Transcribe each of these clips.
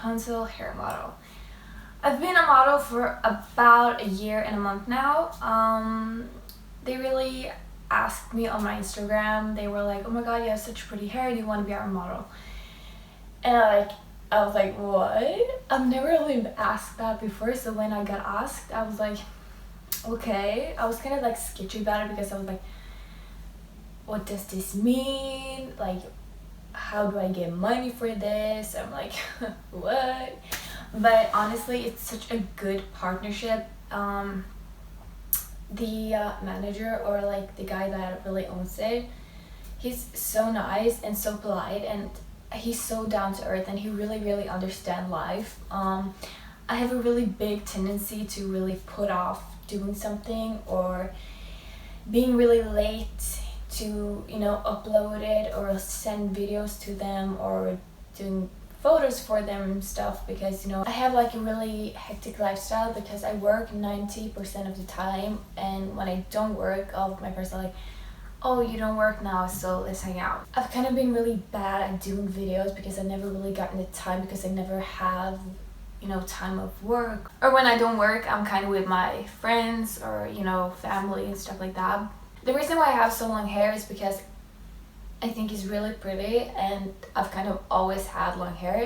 Rapunzel hair model. I've been a model for about a year and a month now. They really asked me on my Instagram. They were like, "Oh my god, you have such pretty hair. Do you want to be our model?" And I was like, "What?" I've never really been asked that before. So when I got asked, I was like, "Okay." I was kind of like sketchy about it because I was like, "What does this mean? Like, how do I get money for this?" I'm like, "What?" But honestly, it's such a good partnership. The manager, or like the guy that really owns it, he's so nice and so polite, and he's so down to earth, and he really understands life. I have a really big tendency to really put off doing something or being really late to upload it or send videos to them or doing photos for them and stuff, because I have like a really hectic lifestyle because I work 90% of the time, and when I don't work, all of my friends are like, "Oh, you don't work now, so let's hang out." I've kind of been really bad at doing videos because I've never really gotten the time, because I never have time of work, or when I don't work I'm kind of with my friends or family and stuff like that. The reason why I have so long hair is because I think it's really pretty, and I've kind of always had long hair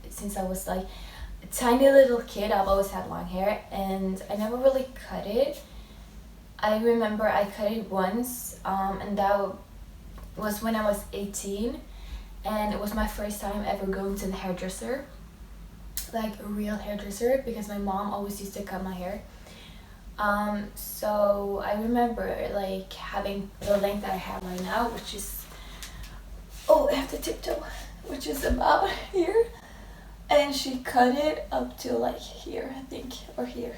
since I was like a tiny little kid. I've always had long hair and I never really cut it. I remember I cut it once, and that was when I was 18, and it was my first time ever going to the hairdresser, like a real hairdresser, because my mom always used to cut my hair. So I remember like having the length that I have right now, which is, I have to tiptoe, which is about here, and she cut it up to like here, I think, or here.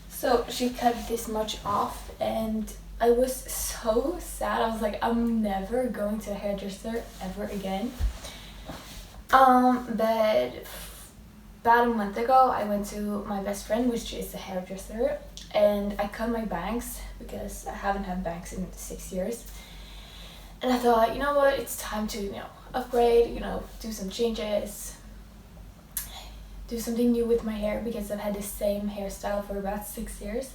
So she cut this much off, and I was so sad. I was like, I'm never going to a hairdresser ever again. But about a month ago I went to my best friend, which is a hairdresser, and I cut my bangs because I haven't had bangs in 6 years. And I thought, you know what, it's time to upgrade, do some changes, do something new with my hair, because I've had the same hairstyle for about 6 years,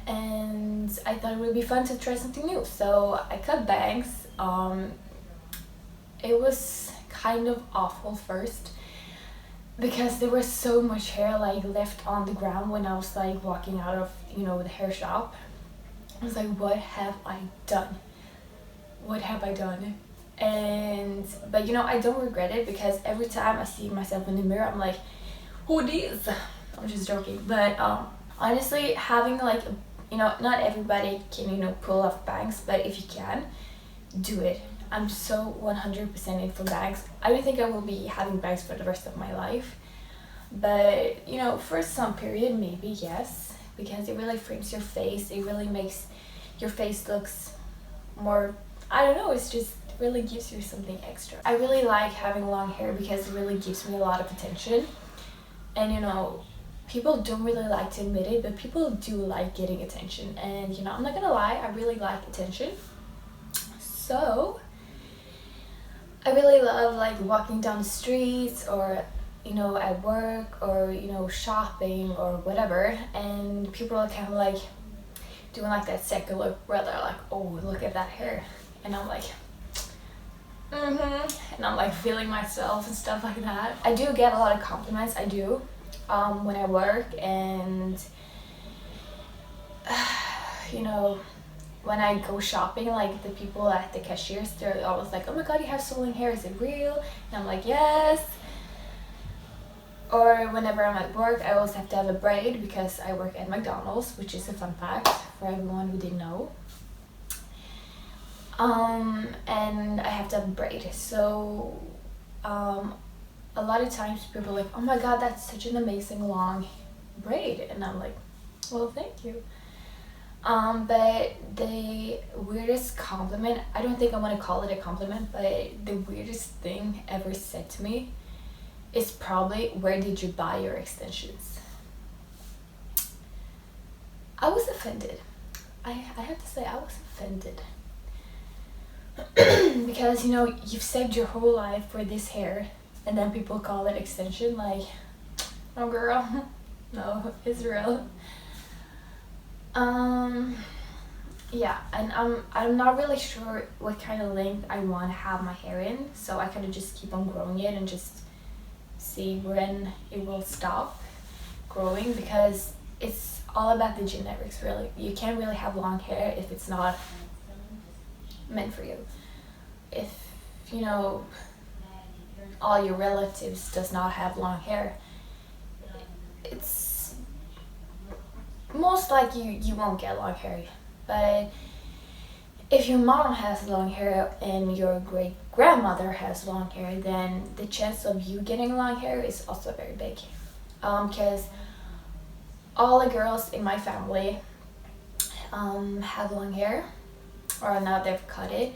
and I thought it would be fun to try something new. So I cut bangs. It was kind of awful first because there was so much hair like left on the ground when I was like walking out of the hair shop. I was like, what have I done? But I don't regret it, because every time I see myself in the mirror I'm like, who this? I'm just joking. But honestly, having like not everybody can pull off bangs, but if you can, do it. I'm so 100% in for bangs. I don't think I will be having bangs for the rest of my life, but for some period maybe yes, because it really frames your face. It really makes your face looks more, I don't know, it's just really gives you something extra. I really like having long hair because it really gives me a lot of attention, and people don't really like to admit it, but people do like getting attention, and I'm not gonna lie, I really like attention. So I really love like walking down the streets, or at work, or shopping or whatever, and people are kind of like doing like that second look where they're like, "Oh, look at that hair," and I'm like, and I'm like feeling myself and stuff like that. I do get a lot of compliments, I do, when I work, and when I go shopping, like the people at the cashiers, they're always like, "Oh my god, you have so long hair, is it real?" And I'm like, "Yes." Or whenever I'm at work, I always have to have a braid because I work at McDonald's, which is a fun fact for everyone who didn't know. And I have to have a braid. So a lot of times people are like, "Oh my god, that's such an amazing long braid," and I'm like, "Well, thank you." But the weirdest compliment, I don't think I want to call it a compliment, but the weirdest thing ever said to me is probably, "Where did you buy your extensions?" I was offended. I have to say I was offended. Because you've saved your whole life for this hair, and then people call it extension. Like, no girl, no, it's real. Yeah, and I'm not really sure what kind of length I want to have my hair in, so I kind of just keep on growing it and just see when it will stop growing, because it's all about the genetics. Really, you can't really have long hair if it's not meant for you. If you know all your relatives does not have long hair, it's most likely you won't get long hair. But if your mom has long hair and your great grandmother has long hair, then the chance of you getting long hair is also very big. Because all the girls in my family have long hair, or now they've cut it,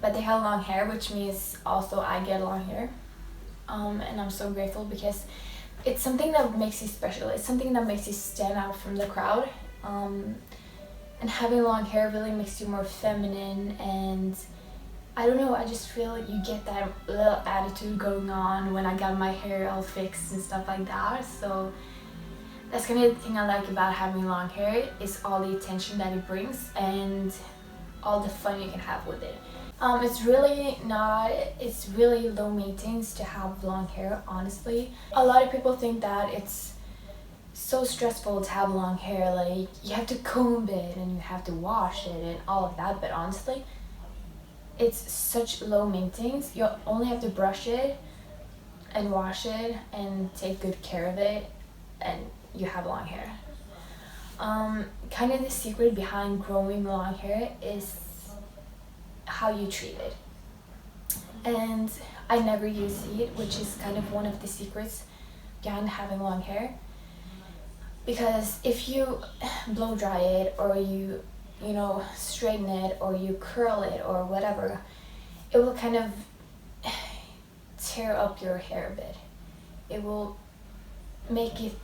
but they have long hair, which means also I get long hair. And I'm so grateful, because it's something that makes you special. It's something that makes you stand out from the crowd. And having long hair really makes you more feminine, and I don't know, I just feel like you get that little attitude going on when I got my hair all fixed and stuff like that. So that's kind of the thing I like about having long hair, is all the attention that it brings and all the fun you can have with it. It's really low maintenance to have long hair, honestly. A lot of people think that it's so stressful to have long hair, like you have to comb it and you have to wash it and all of that, but honestly it's such low maintenance. You only have to brush it and wash it and take good care of it, and you have long hair. Kind of the secret behind growing long hair is how you treat it, and I never use heat, which is kind of one of the secrets behind having long hair. Because if you blow dry it, or you straighten it, or you curl it, or whatever, it will kind of tear up your hair a bit. It will make it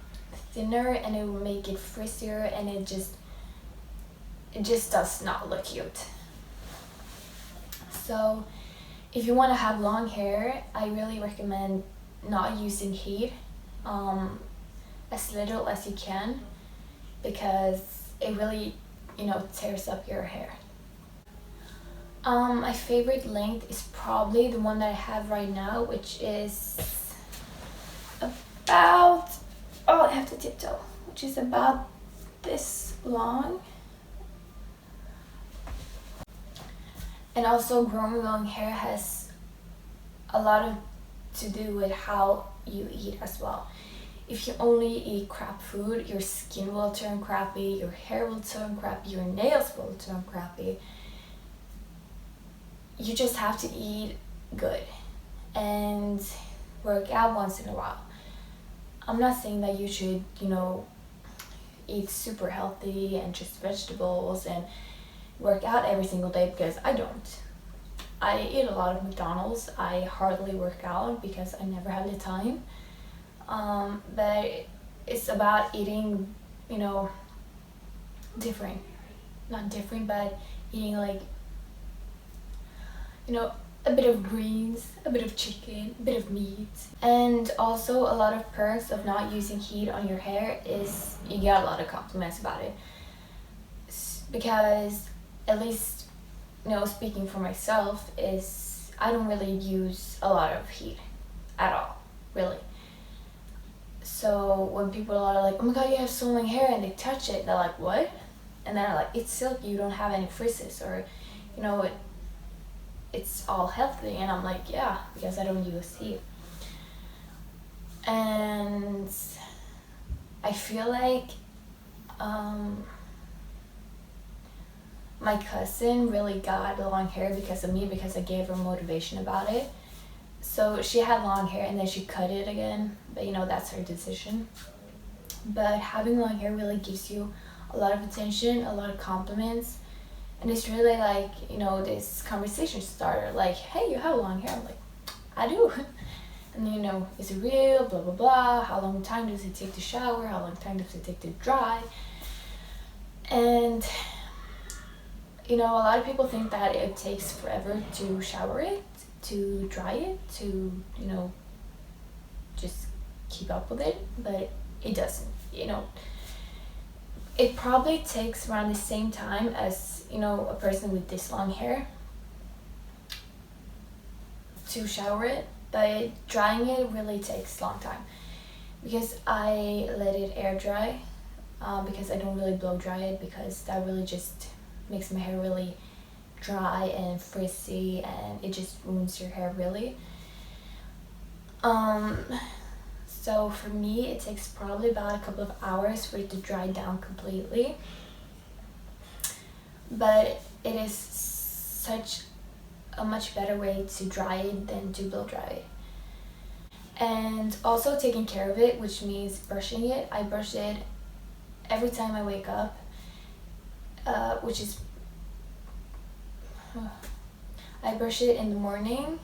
thinner, and it will make it frizzier, and it just does not look cute. So if you want to have long hair, I really recommend not using heat. As little as you can, because it really tears up your hair. My favorite length is probably the one that I have right now, which is about, I have to tiptoe, which is about this long. And also, growing long hair has a lot to do with how you eat as well. If you only eat crap food, your skin will turn crappy, your hair will turn crappy, your nails will turn crappy. You just have to eat good and work out once in a while. I'm not saying that you should, eat super healthy and just vegetables and work out every single day, because I don't. I eat a lot of McDonald's. I hardly work out because I never have the time. But it's about eating, different. Not different, but eating like, a bit of greens, a bit of chicken, a bit of meat. And also, a lot of perks of not using heat on your hair is you get a lot of compliments about it. Because, at least, speaking for myself, is I don't really use a lot of heat at all, really. So when people are like, oh my god, you have so long hair, and they touch it, they're like, what? And then I'm like, it's silky, you don't have any frizzes, or it's all healthy. And I'm like, yeah, because I don't use heat. And I feel like my cousin really got long hair because of me, because I gave her motivation about it. So she had long hair and then she cut it again, but that's her decision. But having long hair really gives you a lot of attention, a lot of compliments, and it's really like, this conversation starter, like, hey, you have long hair. I'm like, I do. And is it real, blah blah blah, how long time does it take to shower, how long time does it take to dry? And a lot of people think that it takes forever to shower it, to dry it, to just keep up with it, but it doesn't, you know. It probably takes around the same time as, you know, a person with this long hair to shower it, but drying it really takes a long time because I let it air dry, because I don't really blow dry it, because that really just makes my hair really dry and frizzy, and it just ruins your hair really. So for me, it takes probably about a couple of hours for it to dry down completely, but it is such a much better way to dry it than to blow dry it. And also taking care of it, which means brushing it. I brush it every time I wake up, which is I brush it in the morning,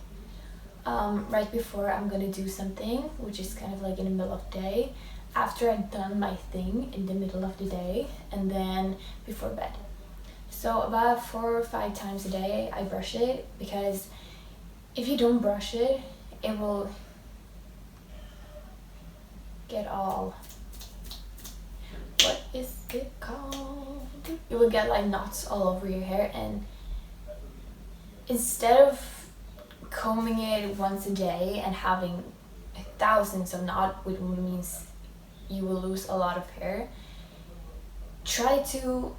right before I'm gonna do something, which is kind of like in the middle of the day, after I've done my thing in the middle of the day, and then before bed. So about 4 or 5 times a day I brush it, because if you don't brush it, it will get all, what is it called? You will get like knots all over your hair, and instead of combing it once a day and having thousands of knots, which means you will lose a lot of hair, try to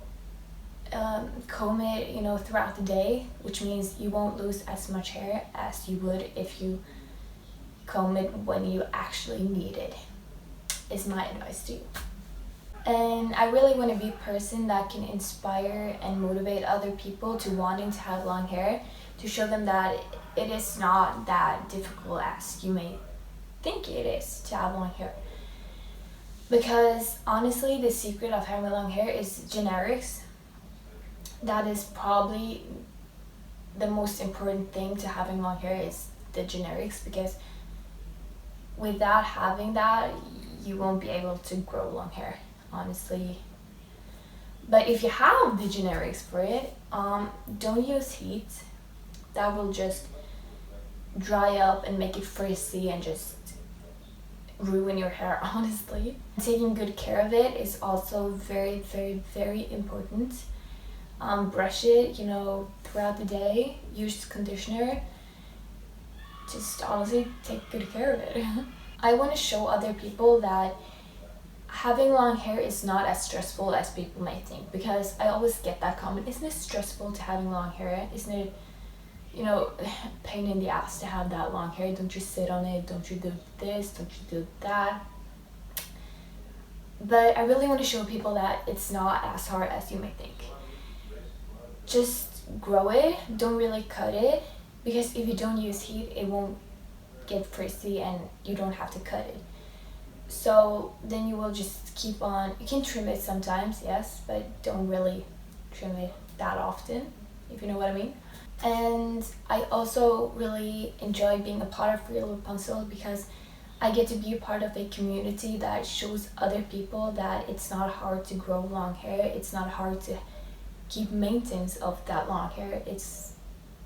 comb it, you know, throughout the day, which means you won't lose as much hair as you would if you comb it when you actually need it, is my advice to you. And I really want to be a person that can inspire and motivate other people to wanting to have long hair, to show them that it is not that difficult as you may think it is to have long hair. Because honestly, the secret of having long hair is generics. That is probably the most important thing to having long hair, is the generics, because without having that, you won't be able to grow long hair, honestly. But if you have the generics for it, don't use heat. That will just dry up and make it frizzy and just ruin your hair, honestly. Taking good care of it is also very, very, very important. Brush it, you know, throughout the day. Use conditioner. Just honestly take good care of it. I want to show other people that having long hair is not as stressful as people might think, because I always get that comment, isn't it stressful to having long hair? Isn't it, you know, pain in the ass to have that long hair? Don't you sit on it? Don't you do this? Don't you do that? But I really want to show people that it's not as hard as you may think. Just grow it, don't really cut it, because if you don't use heat, it won't get frizzy and you don't have to cut it. So then you will just keep on, you can trim it sometimes, yes, but don't really trim it that often, if you know what I mean. And I also really enjoy being a part of Real Rapunzel, because I get to be a part of a community that shows other people that it's not hard to grow long hair, it's not hard to keep maintenance of that long hair, it's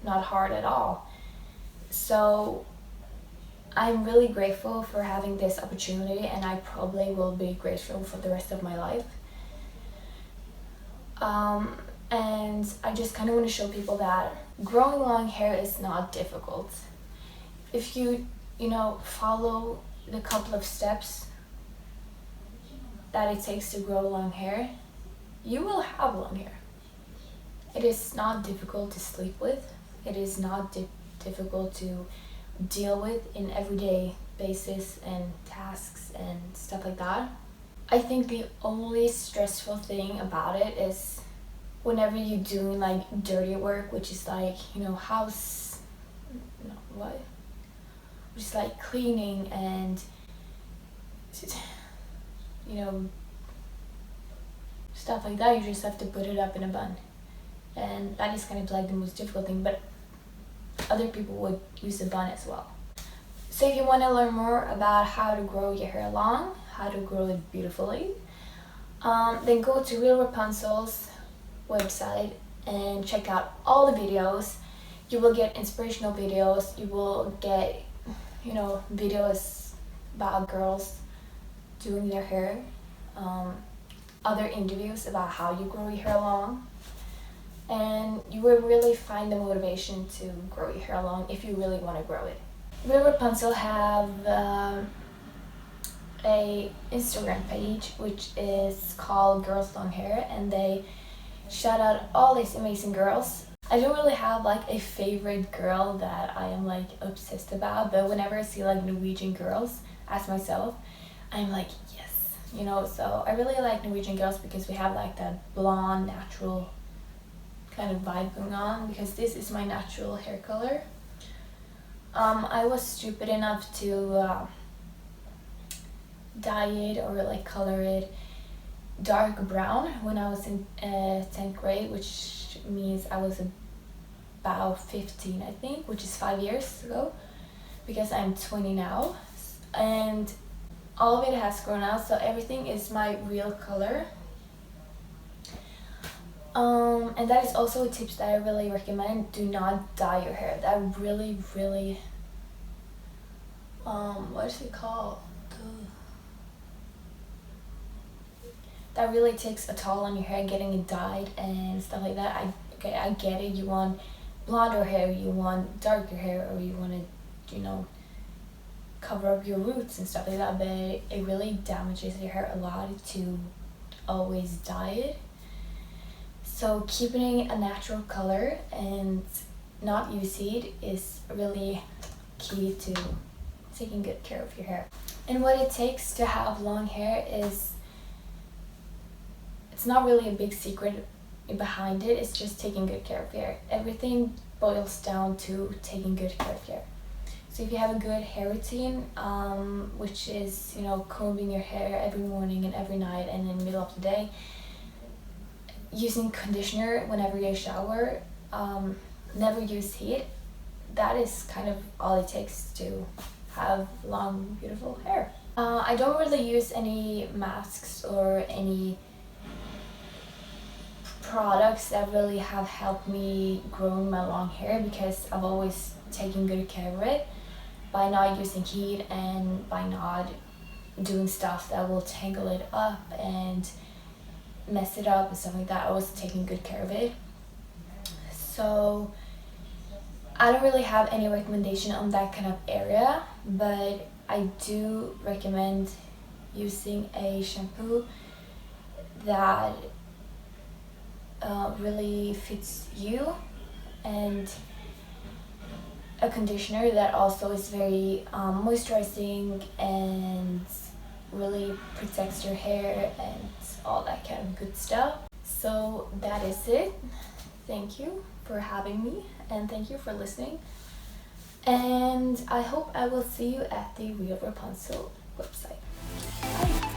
not hard at all. So I'm really grateful for having this opportunity, and I probably will be grateful for the rest of my life. And I just kind of want to show people that growing long hair is not difficult. If you know, follow the couple of steps that it takes to grow long hair, you will have long hair. It is not difficult to sleep with. It is not difficult to deal with in everyday basis and tasks and stuff like that. I think the only stressful thing about it is whenever you're doing like dirty work, which is like, you know, which is like cleaning and, you know, stuff like that. You just have to put it up in a bun, and that is kind of like the most difficult thing, but other people would use a bun as well. So if you want to learn more about how to grow your hair long, how to grow it beautifully, then go to Real Rapunzels website and check out all the videos. You will get inspirational videos, you will get, you know, videos about girls doing their hair, other interviews about how you grow your hair long, and you will really find the motivation to grow your hair long if you really want to grow it. RealRapunzel have a Instagram page which is called Girls Long Hair, and they shout out all these amazing girls. I don't really have like a favorite girl that I am like obsessed about, but whenever I see like Norwegian girls as myself, I'm like, yes, you know. So I really like Norwegian girls because we have like that blonde natural kind of vibe going on, because this is my natural hair color. I was stupid enough to dye it or like color it dark brown when I was in 10th grade, which means I was about 15, I think, which is 5 years ago, because I'm 20 now, and all of it has grown out, so everything is my real color. And that is also a tip that I really recommend. Do not dye your hair. That really what is it called? That really takes a toll on your hair, getting it dyed and stuff like that. I get it. You want blonder hair, you want darker hair, or you want to, you know, cover up your roots and stuff like that. But it really damages your hair a lot to always dye it. So keeping a natural color and not use heat is really key to taking good care of your hair. And what it takes to have long hair is, it's not really a big secret behind it, it's just taking good care of your hair. Everything boils down to taking good care of your hair. So if you have a good hair routine, which is, you know, combing your hair every morning and every night and in the middle of the day, using conditioner whenever you shower, never use heat, that is kind of all it takes to have long, beautiful hair. I don't really use any masks or any products that really have helped me grow my long hair, because I've always taken good care of it by not using heat and by not doing stuff that will tangle it up and mess it up and stuff like that. I was taking good care of it. So I don't really have any recommendation on that kind of area, but I do recommend using a shampoo that really fits you, and a conditioner that also is very moisturizing and really protects your hair and all that kind of good stuff. So that is it. Thank you for having me, and thank you for listening, and I hope I will see you at the Real Rapunzel website. Bye.